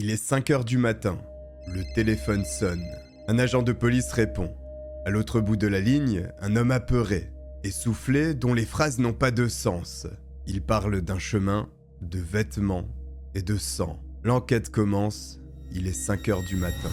Il est 5 heures du matin. Le téléphone sonne. Un agent de police répond. À l'autre bout de la ligne, un homme apeuré, essoufflé, dont les phrases n'ont pas de sens. Il parle d'un chemin, de vêtements et de sang. L'enquête commence. Il est 5 heures du matin.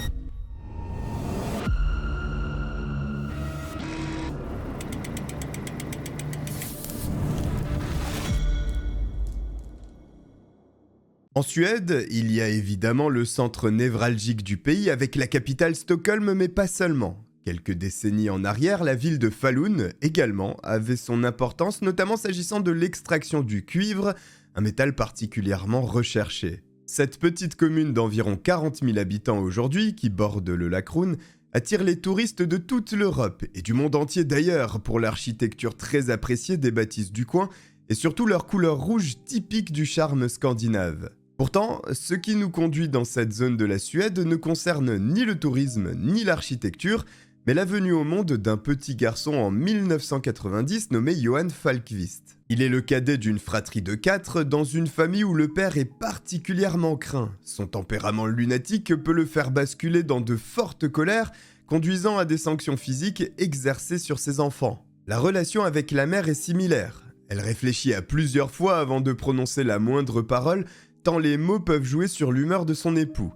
En Suède, il y a évidemment le centre névralgique du pays avec la capitale Stockholm, mais pas seulement. Quelques décennies en arrière, la ville de Falun, également, avait son importance, notamment s'agissant de l'extraction du cuivre, un métal particulièrement recherché. Cette petite commune d'environ 40 000 habitants aujourd'hui, qui borde le lac Rhône, attire les touristes de toute l'Europe et du monde entier d'ailleurs pour l'architecture très appréciée des bâtisses du coin et surtout leur couleur rouge typique du charme scandinave. Pourtant, ce qui nous conduit dans cette zone de la Suède ne concerne ni le tourisme ni l'architecture, mais la venue au monde d'un petit garçon en 1990 nommé Johan Falkvist. Il est le cadet d'une fratrie de 4 dans une famille où le père est particulièrement craint. Son tempérament lunatique peut le faire basculer dans de fortes colères, conduisant à des sanctions physiques exercées sur ses enfants. La relation avec la mère est similaire. Elle réfléchit à plusieurs fois avant de prononcer la moindre parole, tant les mots peuvent jouer sur l'humeur de son époux.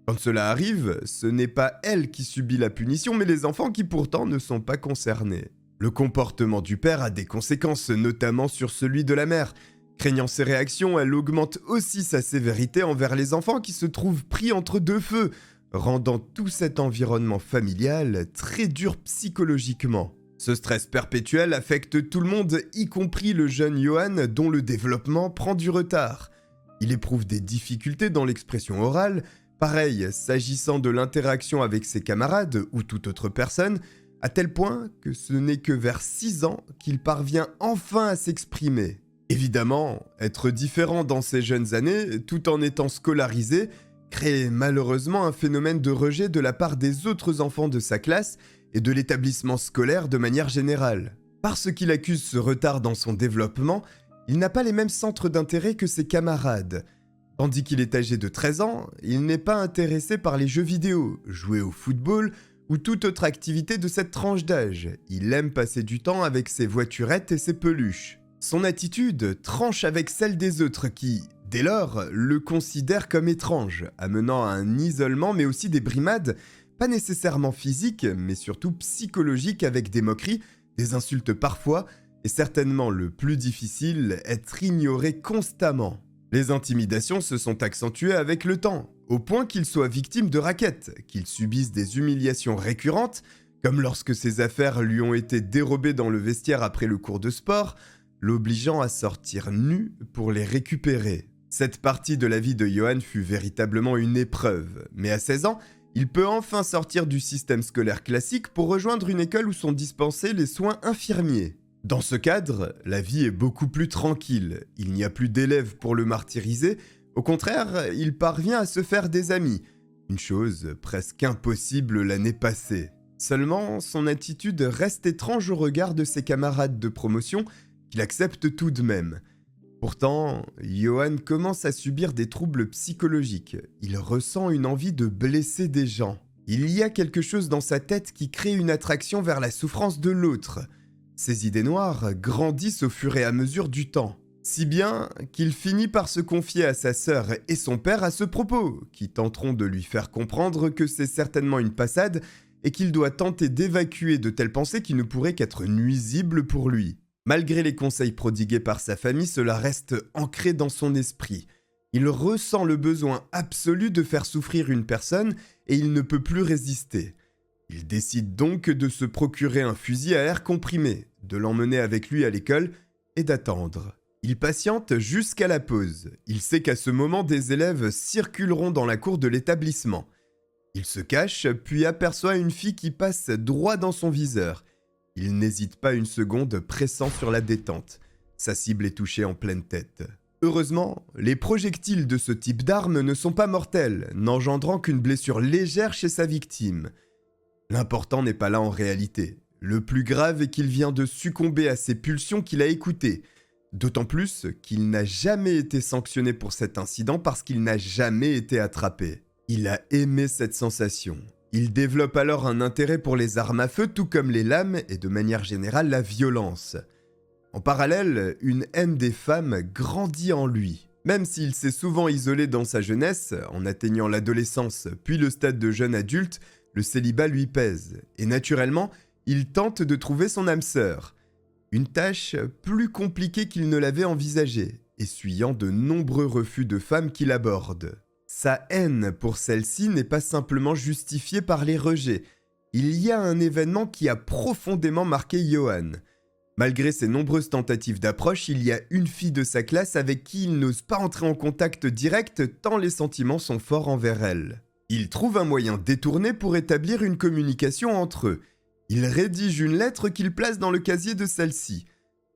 Quand cela arrive, ce n'est pas elle qui subit la punition, mais les enfants qui pourtant ne sont pas concernés. Le comportement du père a des conséquences, notamment sur celui de la mère. Craignant ses réactions, elle augmente aussi sa sévérité envers les enfants qui se trouvent pris entre deux feux, rendant tout cet environnement familial très dur psychologiquement. Ce stress perpétuel affecte tout le monde, y compris le jeune Johan, dont le développement prend du retard. Il éprouve des difficultés dans l'expression orale, pareil s'agissant de l'interaction avec ses camarades ou toute autre personne, à tel point que ce n'est que vers 6 ans qu'il parvient enfin à s'exprimer. Évidemment, être différent dans ses jeunes années, tout en étant scolarisé, crée malheureusement un phénomène de rejet de la part des autres enfants de sa classe et de l'établissement scolaire de manière générale. Parce qu'il accuse ce retard dans son développement, il n'a pas les mêmes centres d'intérêt que ses camarades. Tandis qu'il est âgé de 13 ans, il n'est pas intéressé par les jeux vidéo, jouer au football ou toute autre activité de cette tranche d'âge. Il aime passer du temps avec ses voiturettes et ses peluches. Son attitude tranche avec celle des autres qui, dès lors, le considèrent comme étrange, amenant à un isolement mais aussi des brimades, pas nécessairement physiques, mais surtout psychologiques avec des moqueries, des insultes parfois, et certainement le plus difficile, être ignoré constamment. Les intimidations se sont accentuées avec le temps, au point qu'il soit victime de raquettes, qu'il subisse des humiliations récurrentes, comme lorsque ses affaires lui ont été dérobées dans le vestiaire après le cours de sport, l'obligeant à sortir nu pour les récupérer. Cette partie de la vie de Johan fut véritablement une épreuve, mais à 16 ans, il peut enfin sortir du système scolaire classique pour rejoindre une école où sont dispensés les soins infirmiers. Dans ce cadre, la vie est beaucoup plus tranquille, il n'y a plus d'élèves pour le martyriser, au contraire, il parvient à se faire des amis, une chose presque impossible l'année passée. Seulement, son attitude reste étrange au regard de ses camarades de promotion, qu'il accepte tout de même. Pourtant, Johan commence à subir des troubles psychologiques, il ressent une envie de blesser des gens. Il y a quelque chose dans sa tête qui crée une attraction vers la souffrance de l'autre. Ses idées noires grandissent au fur et à mesure du temps, si bien qu'il finit par se confier à sa sœur et son père à ce propos, qui tenteront de lui faire comprendre que c'est certainement une passade et qu'il doit tenter d'évacuer de telles pensées qui ne pourraient qu'être nuisibles pour lui. Malgré les conseils prodigués par sa famille, cela reste ancré dans son esprit. Il ressent le besoin absolu de faire souffrir une personne et il ne peut plus résister. Il décide donc de se procurer un fusil à air comprimé, de l'emmener avec lui à l'école et d'attendre. Il patiente jusqu'à la pause. Il sait qu'à ce moment, des élèves circuleront dans la cour de l'établissement. Il se cache, puis aperçoit une fille qui passe droit dans son viseur. Il n'hésite pas une seconde, pressant sur la détente. Sa cible est touchée en pleine tête. Heureusement, les projectiles de ce type d'arme ne sont pas mortels, n'engendrant qu'une blessure légère chez sa victime. L'important n'est pas là en réalité. Le plus grave est qu'il vient de succomber à ces pulsions qu'il a écoutées. D'autant plus qu'il n'a jamais été sanctionné pour cet incident parce qu'il n'a jamais été attrapé. Il a aimé cette sensation. Il développe alors un intérêt pour les armes à feu tout comme les lames et de manière générale la violence. En parallèle, une haine des femmes grandit en lui. Même s'il s'est souvent isolé dans sa jeunesse, en atteignant l'adolescence puis le stade de jeune adulte, le célibat lui pèse. Et naturellement, il tente de trouver son âme sœur. Une tâche plus compliquée qu'il ne l'avait envisagée, essuyant de nombreux refus de femmes qu'il aborde. Sa haine pour celle-ci n'est pas simplement justifiée par les rejets. Il y a un événement qui a profondément marqué Johan. Malgré ses nombreuses tentatives d'approche, il y a une fille de sa classe avec qui il n'ose pas entrer en contact direct tant les sentiments sont forts envers elle. Il trouve un moyen détourné pour établir une communication entre eux. Il rédige une lettre qu'il place dans le casier de celle-ci.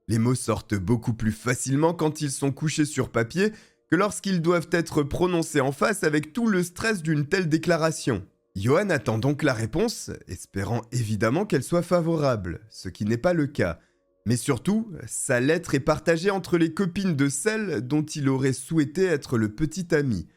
Les mots sortent beaucoup plus facilement quand ils sont couchés sur papier que lorsqu'ils doivent être prononcés en face avec tout le stress d'une telle déclaration. Johan attend donc la réponse, espérant évidemment qu'elle soit favorable, ce qui n'est pas le cas. Mais surtout, sa lettre est partagée entre les copines de celle dont il aurait souhaité être le petit ami.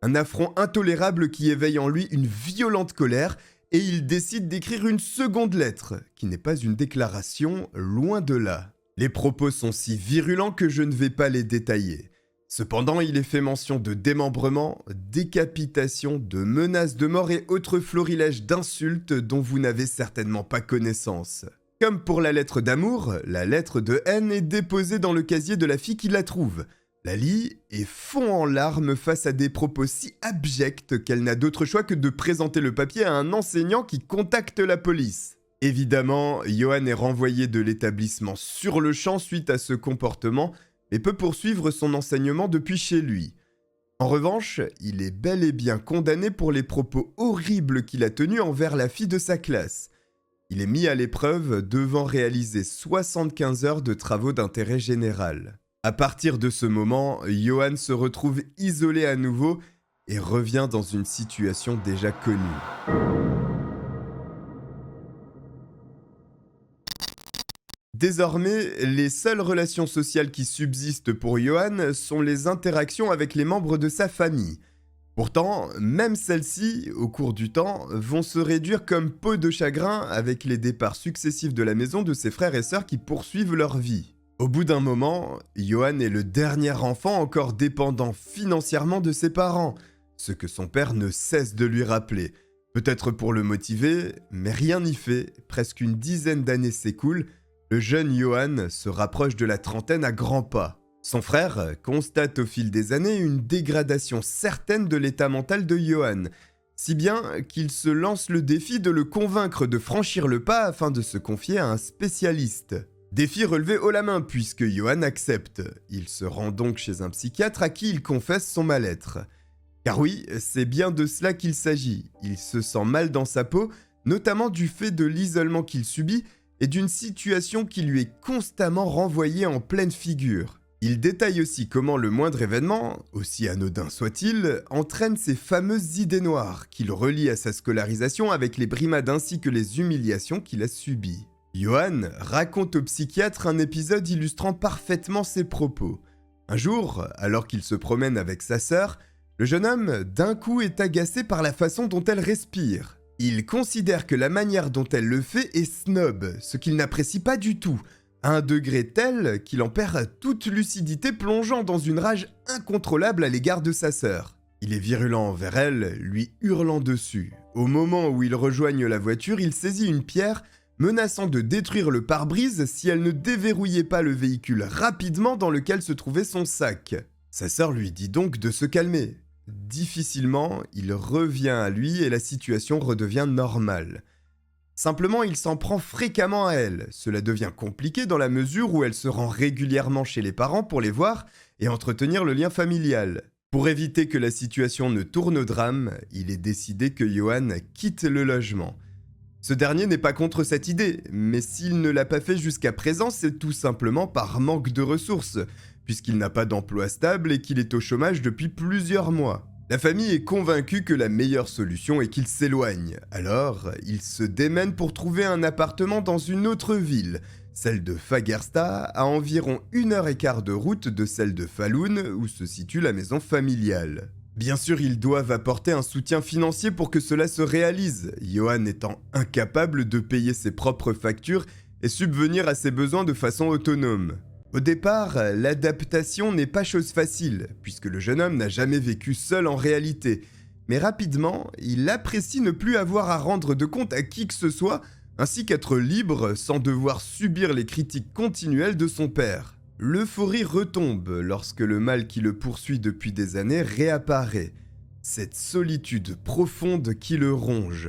Un affront intolérable qui éveille en lui une violente colère et il décide d'écrire une seconde lettre, qui n'est pas une déclaration, loin de là. Les propos sont si virulents que je ne vais pas les détailler. Cependant, il est fait mention de démembrement, décapitation, de menaces de mort et autres florilèges d'insultes dont vous n'avez certainement pas connaissance. Comme pour la lettre d'amour, la lettre de haine est déposée dans le casier de la fille qui la trouve, la lit et fond en larmes face à des propos si abjects qu'elle n'a d'autre choix que de présenter le papier à un enseignant qui contacte la police. Évidemment, Johan est renvoyé de l'établissement sur le champ suite à ce comportement, mais peut poursuivre son enseignement depuis chez lui. En revanche, il est bel et bien condamné pour les propos horribles qu'il a tenus envers la fille de sa classe. Il est mis à l'épreuve devant réaliser 75 heures de travaux d'intérêt général. À partir de ce moment, Johan se retrouve isolé à nouveau et revient dans une situation déjà connue. Désormais, les seules relations sociales qui subsistent pour Johan sont les interactions avec les membres de sa famille. Pourtant, même celles-ci, au cours du temps, vont se réduire comme peau de chagrin avec les départs successifs de la maison de ses frères et sœurs qui poursuivent leur vie. Au bout d'un moment, Johan est le dernier enfant encore dépendant financièrement de ses parents, ce que son père ne cesse de lui rappeler. Peut-être pour le motiver, mais rien n'y fait, presque une dizaine d'années s'écoulent, le jeune Johan se rapproche de la trentaine à grands pas. Son frère constate au fil des années une dégradation certaine de l'état mental de Johan, si bien qu'il se lance le défi de le convaincre de franchir le pas afin de se confier à un spécialiste. Défi relevé haut la main puisque Johan accepte. Il se rend donc chez un psychiatre à qui il confesse son mal-être. Car oui, c'est bien de cela qu'il s'agit. Il se sent mal dans sa peau, notamment du fait de l'isolement qu'il subit et d'une situation qui lui est constamment renvoyée en pleine figure. Il détaille aussi comment le moindre événement, aussi anodin soit-il, entraîne ces fameuses idées noires qu'il relie à sa scolarisation avec les brimades ainsi que les humiliations qu'il a subies. Johan raconte au psychiatre un épisode illustrant parfaitement ses propos. Un jour, alors qu'il se promène avec sa sœur, le jeune homme d'un coup est agacé par la façon dont elle respire. Il considère que la manière dont elle le fait est snob, ce qu'il n'apprécie pas du tout, à un degré tel qu'il en perd toute lucidité plongeant dans une rage incontrôlable à l'égard de sa sœur. Il est virulent envers elle, lui hurlant dessus. Au moment où ils rejoignent la voiture, il saisit une pierre, menaçant de détruire le pare-brise si elle ne déverrouillait pas le véhicule rapidement dans lequel se trouvait son sac. Sa sœur lui dit donc de se calmer. Difficilement, il revient à lui et la situation redevient normale. Simplement, il s'en prend fréquemment à elle. Cela devient compliqué dans la mesure où elle se rend régulièrement chez les parents pour les voir et entretenir le lien familial. Pour éviter que la situation ne tourne au drame, il est décidé que Johan quitte le logement. Ce dernier n'est pas contre cette idée, mais s'il ne l'a pas fait jusqu'à présent, c'est tout simplement par manque de ressources, puisqu'il n'a pas d'emploi stable et qu'il est au chômage depuis plusieurs mois. La famille est convaincue que la meilleure solution est qu'il s'éloigne, alors il se démène pour trouver un appartement dans une autre ville, Celle de Fagersta a environ 1 h 15 de route de celle de Falun, où se situe la maison familiale. Bien sûr, ils doivent apporter un soutien financier pour que cela se réalise, Johan étant incapable de payer ses propres factures et subvenir à ses besoins de façon autonome. Au départ, l'adaptation n'est pas chose facile, puisque le jeune homme n'a jamais vécu seul en réalité, mais rapidement, il apprécie ne plus avoir à rendre de compte à qui que ce soit, ainsi qu'être libre sans devoir subir les critiques continuelles de son père. L'euphorie retombe lorsque le mal qui le poursuit depuis des années réapparaît. Cette solitude profonde qui le ronge.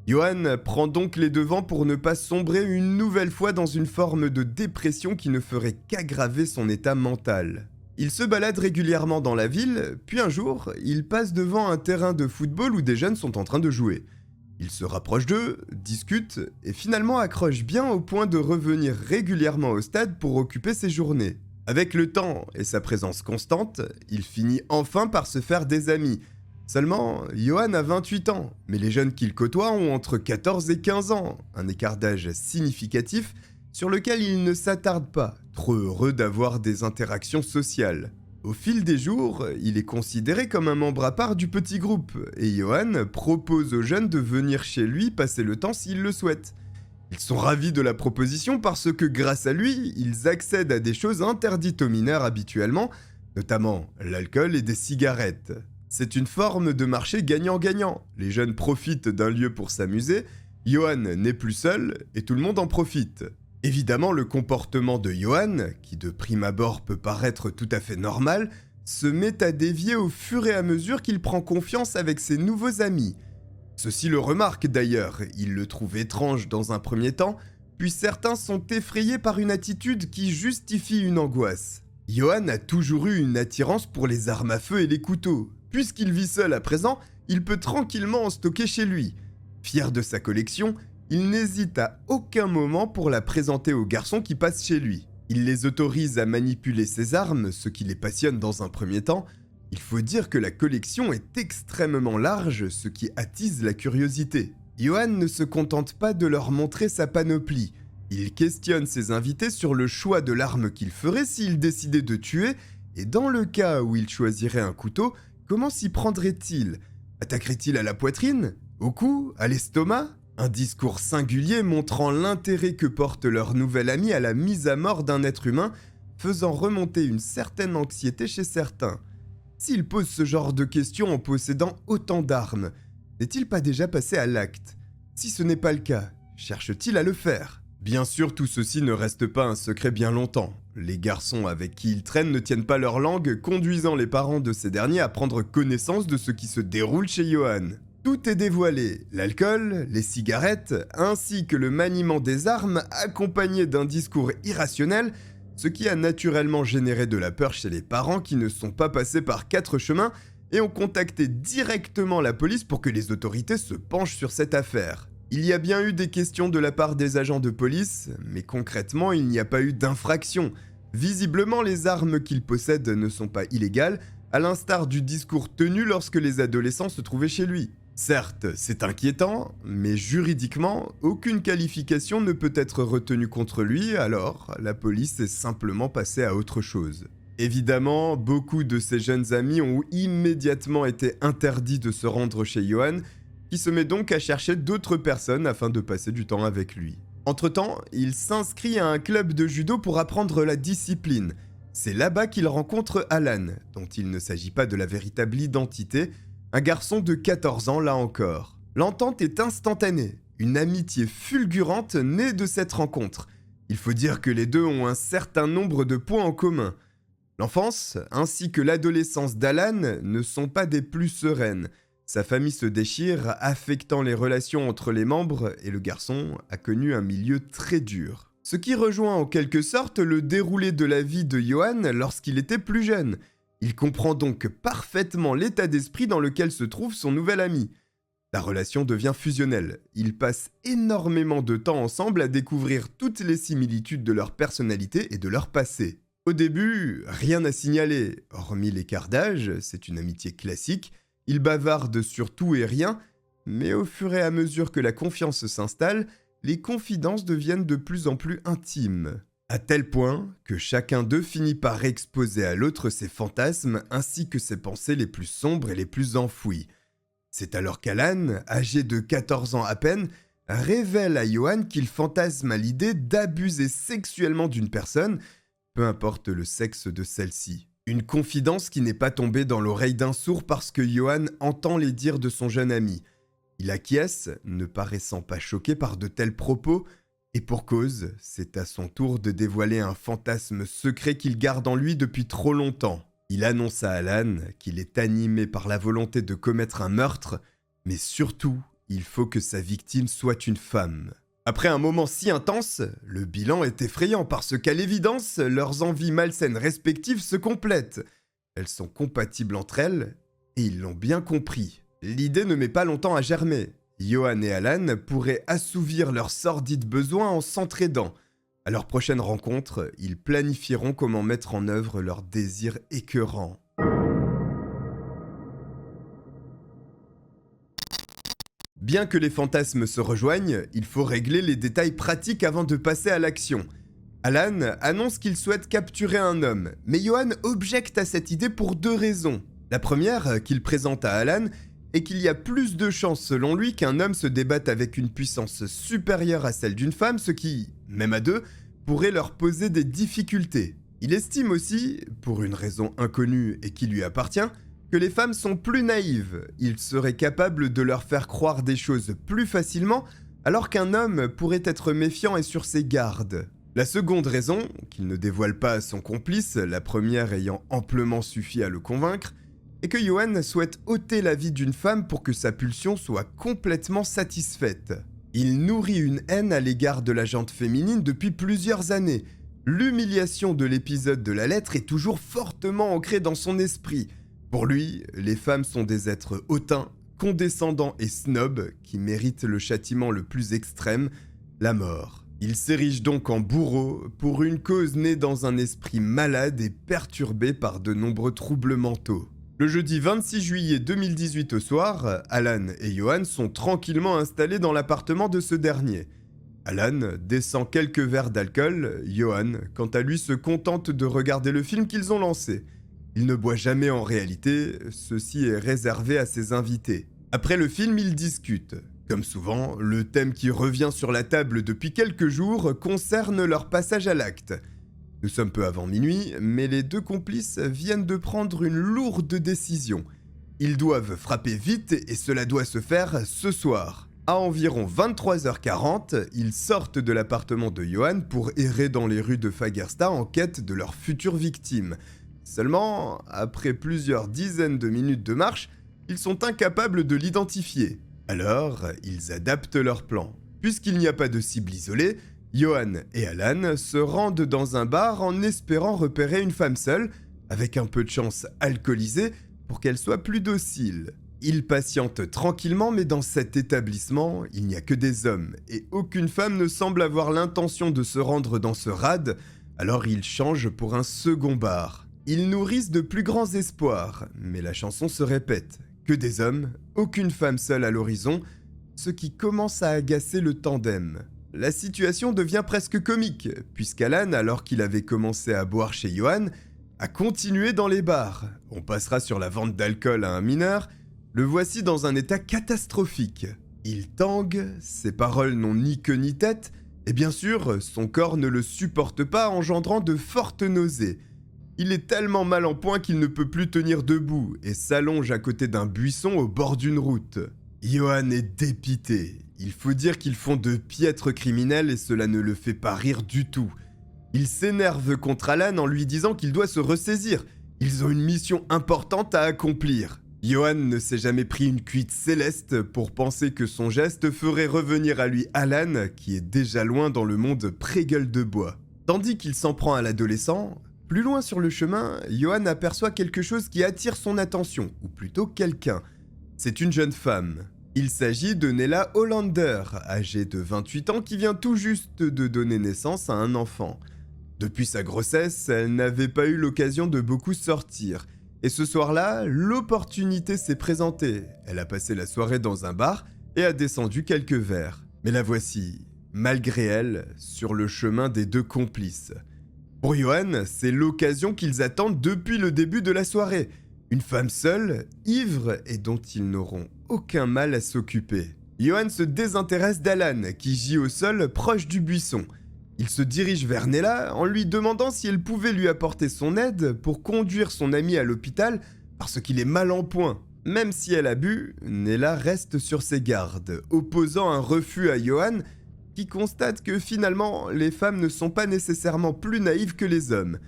Johan prend donc les devants pour ne pas sombrer une nouvelle fois dans une forme de dépression qui ne ferait qu'aggraver son état mental. Il se balade régulièrement dans la ville, puis un jour, il passe devant un terrain de football où des jeunes sont en train de jouer. Il se rapproche d'eux, discute et finalement accroche bien au point de revenir régulièrement au stade pour occuper ses journées. Avec le temps et sa présence constante, il finit enfin par se faire des amis. Seulement, Johan a 28 ans, mais les jeunes qu'il côtoie ont entre 14 et 15 ans, un écart d'âge significatif sur lequel il ne s'attarde pas, trop heureux d'avoir des interactions sociales. Au fil des jours, il est considéré comme un membre à part du petit groupe, et Johan propose aux jeunes de venir chez lui passer le temps s'ils le souhaitent. Ils sont ravis de la proposition parce que grâce à lui, ils accèdent à des choses interdites aux mineurs habituellement, notamment l'alcool et des cigarettes. C'est une forme de marché gagnant-gagnant. Les jeunes profitent d'un lieu pour s'amuser, Johan n'est plus seul et tout le monde en profite. Évidemment, le comportement de Johan, qui de prime abord peut paraître tout à fait normal, se met à dévier au fur et à mesure qu'il prend confiance avec ses nouveaux amis. Ceux-ci le remarquent d'ailleurs, ils le trouvent étrange dans un premier temps, puis certains sont effrayés par une attitude qui justifie une angoisse. Johan a toujours eu une attirance pour les armes à feu et les couteaux. Puisqu'il vit seul à présent, il peut tranquillement en stocker chez lui. Fier de sa collection, il n'hésite à aucun moment pour la présenter aux garçons qui passent chez lui. Il les autorise à manipuler ses armes, ce qui les passionne dans un premier temps. Il faut dire que la collection est extrêmement large, ce qui attise la curiosité. Johan ne se contente pas de leur montrer sa panoplie. Il questionne ses invités sur le choix de l'arme qu'il ferait s'il décidait de tuer, et dans le cas où il choisirait un couteau, comment s'y prendrait-il? Attaquerait-il à la poitrine? Au cou? À l'estomac? Un discours singulier montrant l'intérêt que porte leur nouvel ami à la mise à mort d'un être humain, faisant remonter une certaine anxiété chez certains. S'il pose ce genre de questions en possédant autant d'armes, n'est-il pas déjà passé à l'acte? Si ce n'est pas le cas, cherche-t-il à le faire? Bien sûr, tout ceci ne reste pas un secret bien longtemps. Les garçons avec qui il traîne ne tiennent pas leur langue, conduisant les parents de ces derniers à prendre connaissance de ce qui se déroule chez Johan. Tout est dévoilé, l'alcool, les cigarettes, ainsi que le maniement des armes accompagné d'un discours irrationnel, ce qui a naturellement généré de la peur chez les parents qui ne sont pas passés par 4 chemins et ont contacté directement la police pour que les autorités se penchent sur cette affaire. Il y a bien eu des questions de la part des agents de police, mais concrètement il n'y a pas eu d'infraction. Visiblement les armes qu'ils possèdent ne sont pas illégales, à l'instar du discours tenu lorsque les adolescents se trouvaient chez lui. Certes, c'est inquiétant, mais juridiquement, aucune qualification ne peut être retenue contre lui, alors la police est simplement passée à autre chose. Évidemment, beaucoup de ses jeunes amis ont immédiatement été interdits de se rendre chez Johan, qui se met donc à chercher d'autres personnes afin de passer du temps avec lui. Entre-temps, il s'inscrit à un club de judo pour apprendre la discipline. C'est là-bas qu'il rencontre Alan, dont il ne s'agit pas de la véritable identité, un garçon de 14 ans là encore. L'entente est instantanée, une amitié fulgurante née de cette rencontre. Il faut dire que les deux ont un certain nombre de points en commun. L'enfance ainsi que l'adolescence d'Alan ne sont pas des plus sereines. Sa famille se déchire, affectant les relations entre les membres et le garçon a connu un milieu très dur. Ce qui rejoint en quelque sorte le déroulé de la vie de Johan lorsqu'il était plus jeune. Il comprend donc parfaitement l'état d'esprit dans lequel se trouve son nouvel ami. La relation devient fusionnelle. Ils passent énormément de temps ensemble à découvrir toutes les similitudes de leur personnalité et de leur passé. Au début, rien à signaler. Hormis l'écart d'âge, c'est une amitié classique. Ils bavardent sur tout et rien, mais au fur et à mesure que la confiance s'installe, les confidences deviennent de plus en plus intimes, à tel point que chacun d'eux finit par exposer à l'autre ses fantasmes ainsi que ses pensées les plus sombres et les plus enfouies. C'est alors qu'Alan, âgé de 14 ans à peine, révèle à Johan qu'il fantasme à l'idée d'abuser sexuellement d'une personne, peu importe le sexe de celle-ci. Une confidence qui n'est pas tombée dans l'oreille d'un sourd parce que Johan entend les dires de son jeune ami. Il acquiesce, ne paraissant pas choqué par de tels propos, et pour cause, c'est à son tour de dévoiler un fantasme secret qu'il garde en lui depuis trop longtemps. Il annonce à Alan qu'il est animé par la volonté de commettre un meurtre, mais surtout, il faut que sa victime soit une femme. Après un moment si intense, le bilan est effrayant parce qu'à l'évidence, leurs envies malsaines respectives se complètent. Elles sont compatibles entre elles, et ils l'ont bien compris. L'idée ne met pas longtemps à germer. Johan et Alan pourraient assouvir leurs sordides besoins en s'entraidant. À leur prochaine rencontre, ils planifieront comment mettre en œuvre leurs désirs écœurants. Bien que les fantasmes se rejoignent, il faut régler les détails pratiques avant de passer à l'action. Alan annonce qu'il souhaite capturer un homme, mais Johan objecte à cette idée pour deux raisons. La première, qu'il présente à Alan, est qu'il y a plus de chances selon lui qu'un homme se débatte avec une puissance supérieure à celle d'une femme, ce qui, même à deux, pourrait leur poser des difficultés. Il estime aussi, pour une raison inconnue et qui lui appartient, que les femmes sont plus naïves. Il serait capable de leur faire croire des choses plus facilement, alors qu'un homme pourrait être méfiant et sur ses gardes. La seconde raison, qu'il ne dévoile pas à son complice, la première ayant amplement suffi à le convaincre, est que Johan souhaite ôter la vie d'une femme pour que sa pulsion soit complètement satisfaite. Il nourrit une haine à l'égard de la gente féminine depuis plusieurs années. L'humiliation de l'épisode de la lettre est toujours fortement ancrée dans son esprit. Pour lui, les femmes sont des êtres hautains, condescendants et snobs qui méritent le châtiment le plus extrême, la mort. Il s'érige donc en bourreau pour une cause née dans un esprit malade et perturbé par de nombreux troubles mentaux. Le jeudi 26 juillet 2018 au soir, Alan et Johan sont tranquillement installés dans l'appartement de ce dernier. Alan descend quelques verres d'alcool, Johan, quant à lui, se contente de regarder le film qu'ils ont lancé. Il ne boit jamais en réalité, ceci est réservé à ses invités. Après le film, ils discutent. Comme souvent, le thème qui revient sur la table depuis quelques jours concerne leur passage à l'acte. Nous sommes peu avant minuit, mais les deux complices viennent de prendre une lourde décision. Ils doivent frapper vite et cela doit se faire ce soir. À environ 23h40, ils sortent de l'appartement de Johan pour errer dans les rues de Fagersta en quête de leur future victime. Seulement, après plusieurs dizaines de minutes de marche, ils sont incapables de l'identifier. Alors, ils adaptent leur plan. Puisqu'il n'y a pas de cible isolée, Johan et Alan se rendent dans un bar en espérant repérer une femme seule, avec un peu de chance alcoolisée, pour qu'elle soit plus docile. Ils patientent tranquillement, mais dans cet établissement, il n'y a que des hommes, et aucune femme ne semble avoir l'intention de se rendre dans ce rad, alors ils changent pour un second bar. Ils nourrissent de plus grands espoirs, mais la chanson se répète. Que des hommes, aucune femme seule à l'horizon, ce qui commence à agacer le tandem. La situation devient presque comique, puisqu'Alan, alors qu'il avait commencé à boire chez Johan, a continué dans les bars. On passera sur la vente d'alcool à un mineur, le voici dans un état catastrophique. Il tangue, ses paroles n'ont ni queue ni tête, et bien sûr, son corps ne le supporte pas, engendrant de fortes nausées. Il est tellement mal en point qu'il ne peut plus tenir debout et s'allonge à côté d'un buisson au bord d'une route. Johan est dépité. Il faut dire qu'ils font de piètres criminels et cela ne le fait pas rire du tout. Il s'énerve contre Alan en lui disant qu'il doit se ressaisir. Ils ont une mission importante à accomplir. Johan ne s'est jamais pris une cuite céleste pour penser que son geste ferait revenir à lui Alan, qui est déjà loin dans le monde pré-gueule de bois. Tandis qu'il s'en prend à l'adolescent, plus loin sur le chemin, Johan aperçoit quelque chose qui attire son attention, ou plutôt quelqu'un. C'est une jeune femme. Il s'agit de Nella Hollander, âgée de 28 ans, qui vient tout juste de donner naissance à un enfant. Depuis sa grossesse, elle n'avait pas eu l'occasion de beaucoup sortir. Et ce soir-là, l'opportunité s'est présentée. Elle a passé la soirée dans un bar et a descendu quelques verres. Mais la voici. malgré elle, sur le chemin des deux complices. Pour Johan, c'est l'occasion qu'ils attendent depuis le début de la soirée. Une femme seule, ivre et dont ils n'auront aucun mal à s'occuper. Johan se désintéresse d'Alan, qui gît au sol proche du buisson. Il se dirige vers Nella en lui demandant si elle pouvait lui apporter son aide pour conduire son ami à l'hôpital parce qu'il est mal en point. Même si elle a bu, Nella reste sur ses gardes, opposant un refus à Johan qui constate que finalement, les femmes ne sont pas nécessairement plus naïves que les hommes.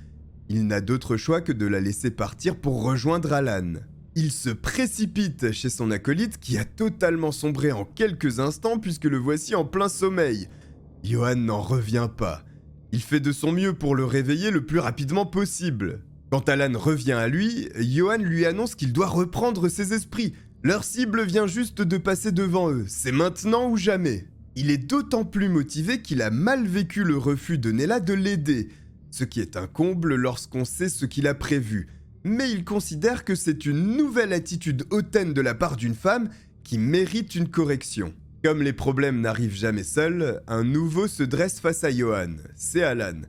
Il n'a d'autre choix que de la laisser partir pour rejoindre Alan. Il se précipite chez son acolyte qui a totalement sombré en quelques instants puisque le voici en plein sommeil. Johan n'en revient pas. Il fait de son mieux pour le réveiller le plus rapidement possible. Quand Alan revient à lui, Johan lui annonce qu'il doit reprendre ses esprits. Leur cible vient juste de passer devant eux. C'est maintenant ou jamais. Il est d'autant plus motivé qu'il a mal vécu le refus de Nella de l'aider, ce qui est un comble lorsqu'on sait ce qu'il a prévu. Mais il considère que c'est une nouvelle attitude hautaine de la part d'une femme qui mérite une correction. Comme les problèmes n'arrivent jamais seuls, un nouveau se dresse face à Johan, c'est Alan.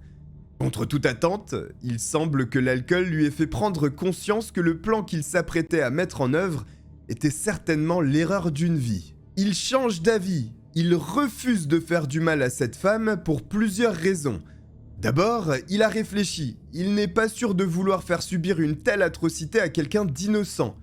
Contre toute attente, il semble que l'alcool lui ait fait prendre conscience que le plan qu'il s'apprêtait à mettre en œuvre était certainement l'erreur d'une vie. Il change d'avis. Il refuse de faire du mal à cette femme pour plusieurs raisons. D'abord, il a réfléchi. Il n'est pas sûr de vouloir faire subir une telle atrocité à quelqu'un d'innocent.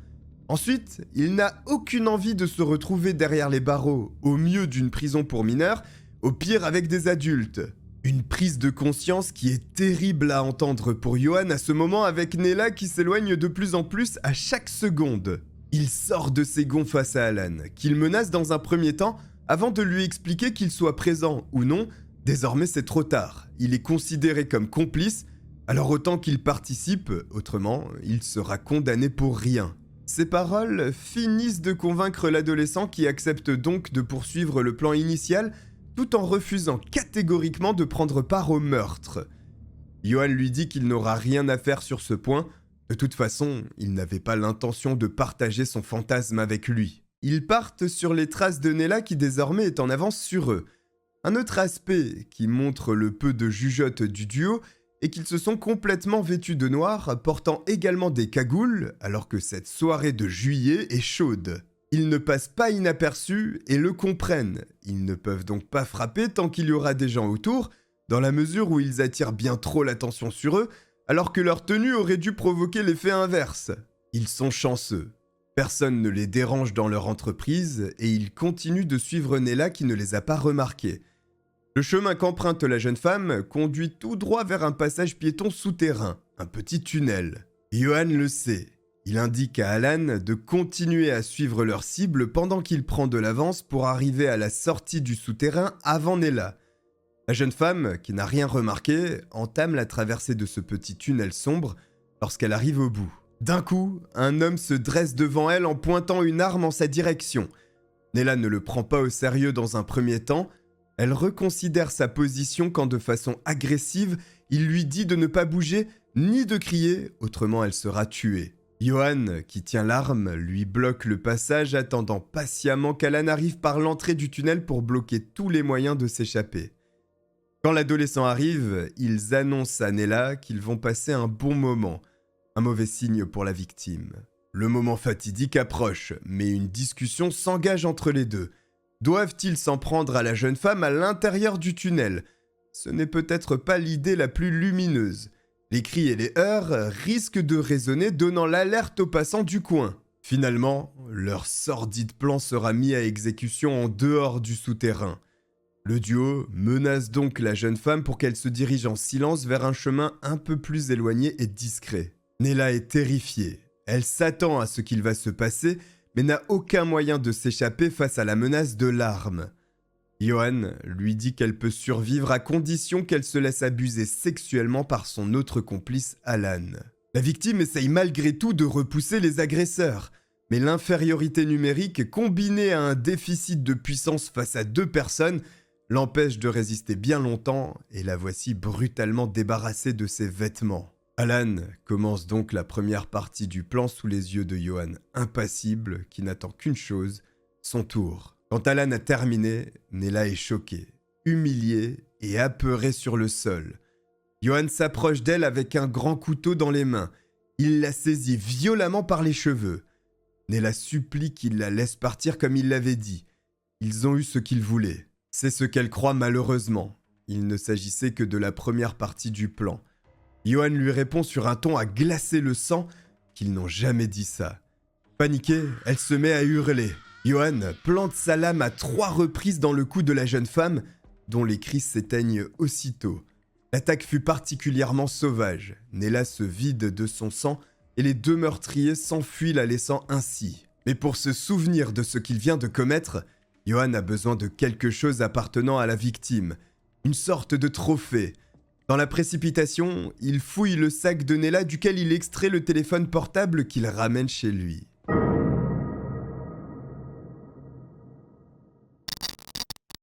Ensuite, il n'a aucune envie de se retrouver derrière les barreaux, au mieux d'une prison pour mineurs, au pire avec des adultes. Une prise de conscience qui est terrible à entendre pour Johan à ce moment avec Nella qui s'éloigne de plus en plus à chaque seconde. Il sort de ses gonds face à Alan, qu'il menace dans un premier temps, avant de lui expliquer qu'il soit présent ou non. Désormais c'est trop tard, il est considéré comme complice, alors autant qu'il participe, autrement il sera condamné pour rien. Ces paroles finissent de convaincre l'adolescent qui accepte donc de poursuivre le plan initial tout en refusant catégoriquement de prendre part au meurtre. Johan lui dit qu'il n'aura rien à faire sur ce point, de toute façon il n'avait pas l'intention de partager son fantasme avec lui. Ils partent sur les traces de Nella qui désormais est en avance sur eux. Un autre aspect qui montre le peu de jugeote du duo est qu'ils se sont complètement vêtus de noir, portant également des cagoules, alors que cette soirée de juillet est chaude. Ils ne passent pas inaperçus et le comprennent. Ils ne peuvent donc pas frapper tant qu'il y aura des gens autour, dans la mesure où ils attirent bien trop l'attention sur eux, alors que leur tenue aurait dû provoquer l'effet inverse. Ils sont chanceux. Personne ne les dérange dans leur entreprise et ils continuent de suivre Nella qui ne les a pas remarqués. Le chemin qu'emprunte la jeune femme conduit tout droit vers un passage piéton souterrain, un petit tunnel. Johan le sait. Il indique à Alan de continuer à suivre leur cible pendant qu'il prend de l'avance pour arriver à la sortie du souterrain avant Nella. La jeune femme, qui n'a rien remarqué, entame la traversée de ce petit tunnel sombre lorsqu'elle arrive au bout. D'un coup, un homme se dresse devant elle en pointant une arme en sa direction. Nella ne le prend pas au sérieux dans un premier temps. Elle reconsidère sa position quand de façon agressive, il lui dit de ne pas bouger ni de crier, autrement elle sera tuée. Johan, qui tient l'arme, lui bloque le passage attendant patiemment qu'Alan arrive par l'entrée du tunnel pour bloquer tous les moyens de s'échapper. Quand l'adolescent arrive, ils annoncent à Nella qu'ils vont passer un bon moment. Un mauvais signe pour la victime. Le moment fatidique approche, mais une discussion s'engage entre les deux. Doivent-ils s'en prendre à la jeune femme à l'intérieur du tunnel? Ce n'est peut-être pas l'idée la plus lumineuse. Les cris et les heurts risquent de résonner, donnant l'alerte aux passants du coin. Finalement, leur sordide plan sera mis à exécution en dehors du souterrain. Le duo menace donc la jeune femme pour qu'elle se dirige en silence vers un chemin un peu plus éloigné et discret. Nella est terrifiée. Elle s'attend à ce qu'il va se passer, mais n'a aucun moyen de s'échapper face à la menace de l'arme. Johan lui dit qu'elle peut survivre à condition qu'elle se laisse abuser sexuellement par son autre complice Alan. La victime essaye malgré tout de repousser les agresseurs, mais l'infériorité numérique combinée à un déficit de puissance face à deux personnes l'empêche de résister bien longtemps et la voici brutalement débarrassée de ses vêtements. Alan commence donc la première partie du plan sous les yeux de Johan, impassible, qui n'attend qu'une chose, son tour. Quand Alan a terminé, Nella est choquée. humiliée et apeurée sur le sol. Johan s'approche d'elle avec un grand couteau dans les mains. Il la saisit violemment par les cheveux. Nella supplie qu'il la laisse partir comme il l'avait dit. Ils ont eu ce qu'ils voulaient. C'est ce qu'elle croit malheureusement. Il ne s'agissait que de la première partie du plan. Johan lui répond sur un ton à glacer le sang qu'ils n'ont jamais dit ça. Paniquée, elle se met à hurler. Johan plante sa lame à 3 reprises dans le cou de la jeune femme, dont les cris s'éteignent aussitôt. L'attaque fut particulièrement sauvage. Nella se vide de son sang et les 2 meurtriers s'enfuient la laissant ainsi. Mais pour se souvenir de ce qu'il vient de commettre, Johan a besoin de quelque chose appartenant à la victime, une sorte de trophée. Dans la précipitation, il fouille le sac de Nella duquel il extrait le téléphone portable qu'il ramène chez lui.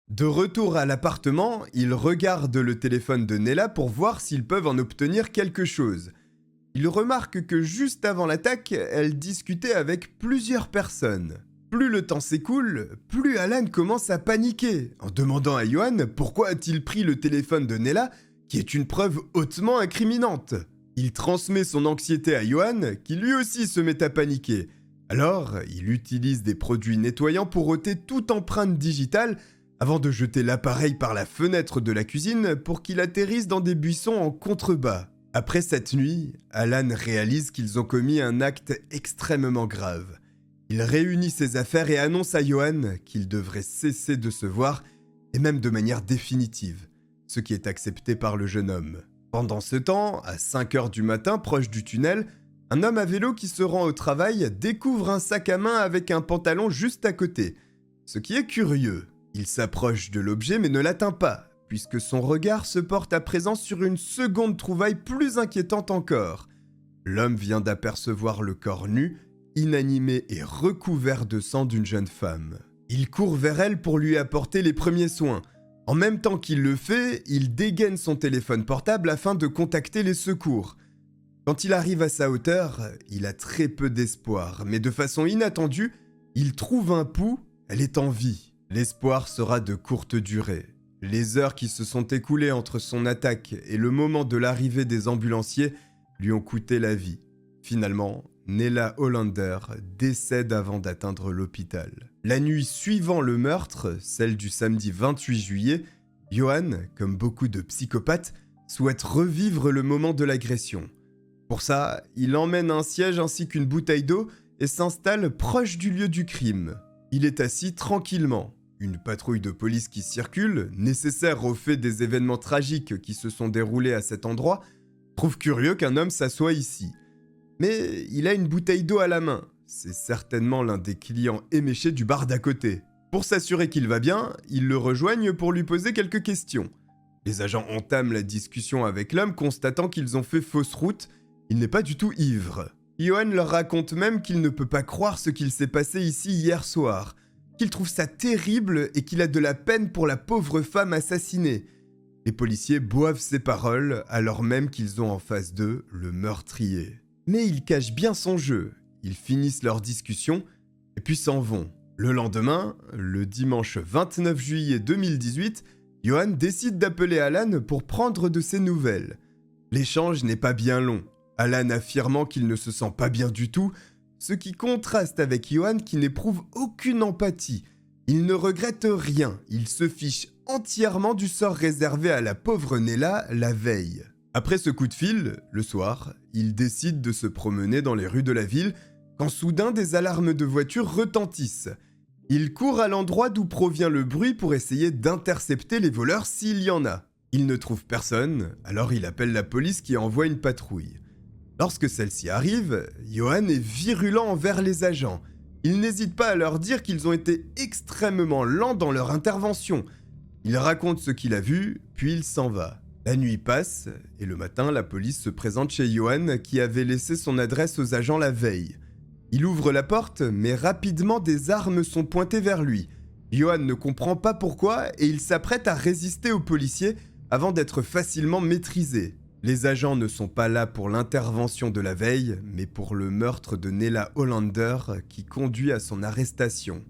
De retour à l'appartement, il regarde le téléphone de Nella pour voir s'ils peuvent en obtenir quelque chose. Il remarque que juste avant l'attaque, elle discutait avec plusieurs personnes. Plus le temps s'écoule, plus Alan commence à paniquer, en demandant à Johan pourquoi a-t-il pris le téléphone de Nella, qui est une preuve hautement incriminante. Il transmet son anxiété à Johan, qui lui aussi se met à paniquer. Alors, il utilise des produits nettoyants pour ôter toute empreinte digitale, avant de jeter l'appareil par la fenêtre de la cuisine pour qu'il atterrisse dans des buissons en contrebas. Après cette nuit, Alan réalise qu'ils ont commis un acte extrêmement grave. Il réunit ses affaires et annonce à Johan qu'il devrait cesser de se voir, et même de manière définitive, ce qui est accepté par le jeune homme. Pendant ce temps, à 5h du matin, proche du tunnel, un homme à vélo qui se rend au travail découvre un sac à main avec un pantalon juste à côté. Ce qui est curieux. Il s'approche de l'objet mais ne l'atteint pas, puisque son regard se porte à présent sur une seconde trouvaille plus inquiétante encore. L'homme vient d'apercevoir le corps nu, inanimé et recouvert de sang d'une jeune femme. Il court vers elle pour lui apporter les premiers soins. En même temps qu'il le fait, il dégaine son téléphone portable afin de contacter les secours. Quand il arrive à sa hauteur, il a très peu d'espoir, mais de façon inattendue, il trouve un pouls, elle est en vie. L'espoir sera de courte durée. Les heures qui se sont écoulées entre son attaque et le moment de l'arrivée des ambulanciers lui ont coûté la vie. Finalement, Nella Hollander décède avant d'atteindre l'hôpital. La nuit suivant le meurtre, celle du samedi 28 juillet, Johan, comme beaucoup de psychopathes, souhaite revivre le moment de l'agression. Pour ça, il emmène un siège ainsi qu'une bouteille d'eau et s'installe proche du lieu du crime. Il est assis tranquillement. Une patrouille de police qui circule, nécessaire au fait des événements tragiques qui se sont déroulés à cet endroit, trouve curieux qu'un homme s'assoie ici. Mais il a une bouteille d'eau à la main. C'est certainement l'un des clients éméchés du bar d'à côté. Pour s'assurer qu'il va bien, ils le rejoignent pour lui poser quelques questions. Les agents entament la discussion avec l'homme, constatant qu'ils ont fait fausse route. Il n'est pas du tout ivre. Johan leur raconte même qu'il ne peut pas croire ce qu'il s'est passé ici hier soir, qu'il trouve ça terrible et qu'il a de la peine pour la pauvre femme assassinée. Les policiers boivent ces paroles alors même qu'ils ont en face d'eux le meurtrier. Mais ils cachent bien son jeu, ils finissent leur discussion et puis s'en vont. Le lendemain, le dimanche 29 juillet 2018, Johan décide d'appeler Alan pour prendre de ses nouvelles. L'échange n'est pas bien long. Alan affirmant qu'il ne se sent pas bien du tout, ce qui contraste avec Johan qui n'éprouve aucune empathie. Il ne regrette rien, il se fiche entièrement du sort réservé à la pauvre Nella la veille. Après ce coup de fil, le soir, il décide de se promener dans les rues de la ville quand soudain des alarmes de voiture retentissent. Il court à l'endroit d'où provient le bruit pour essayer d'intercepter les voleurs s'il y en a. Il ne trouve personne, alors il appelle la police qui envoie une patrouille. Lorsque celle-ci arrive, Johan est virulent envers les agents. Il n'hésite pas à leur dire qu'ils ont été extrêmement lents dans leur intervention. Il raconte ce qu'il a vu, puis il s'en va. La nuit passe, et le matin, la police se présente chez Johan qui avait laissé son adresse aux agents la veille. Il ouvre la porte, mais rapidement des armes sont pointées vers lui. Johan ne comprend pas pourquoi et il s'apprête à résister aux policiers avant d'être facilement maîtrisé. Les agents ne sont pas là pour l'intervention de la veille, mais pour le meurtre de Nella Hollander qui conduit à son arrestation.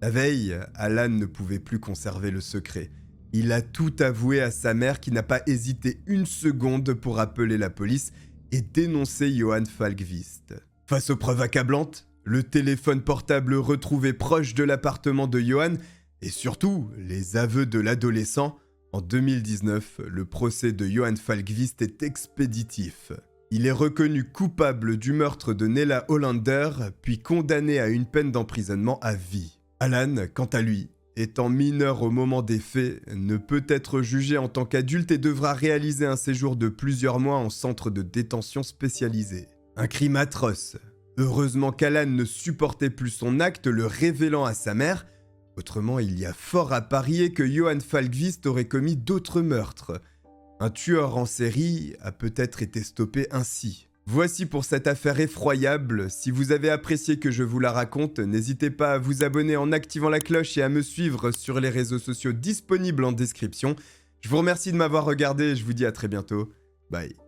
La veille, Alan ne pouvait plus conserver le secret. Il a tout avoué à sa mère qui n'a pas hésité une seconde pour appeler la police et dénoncer Johann Falkvist. Face aux preuves accablantes, le téléphone portable retrouvé proche de l'appartement de Johann et surtout les aveux de l'adolescent, en 2019, le procès de Johann Falkvist est expéditif. Il est reconnu coupable du meurtre de Nella Hollander, puis condamné à une peine d'emprisonnement à vie. Alan, quant à lui, étant mineur au moment des faits, ne peut être jugé en tant qu'adulte et devra réaliser un séjour de plusieurs mois en centre de détention spécialisé. Un crime atroce. Heureusement qu'Alan ne supportait plus son acte, le révélant à sa mère. Autrement, il y a fort à parier que Johann Falkvist aurait commis d'autres meurtres. Un tueur en série a peut-être été stoppé ainsi. Voici pour cette affaire effroyable. Si vous avez apprécié que je vous la raconte, n'hésitez pas à vous abonner en activant la cloche et à me suivre sur les réseaux sociaux disponibles en description. Je vous remercie de m'avoir regardé et je vous dis à très bientôt. Bye.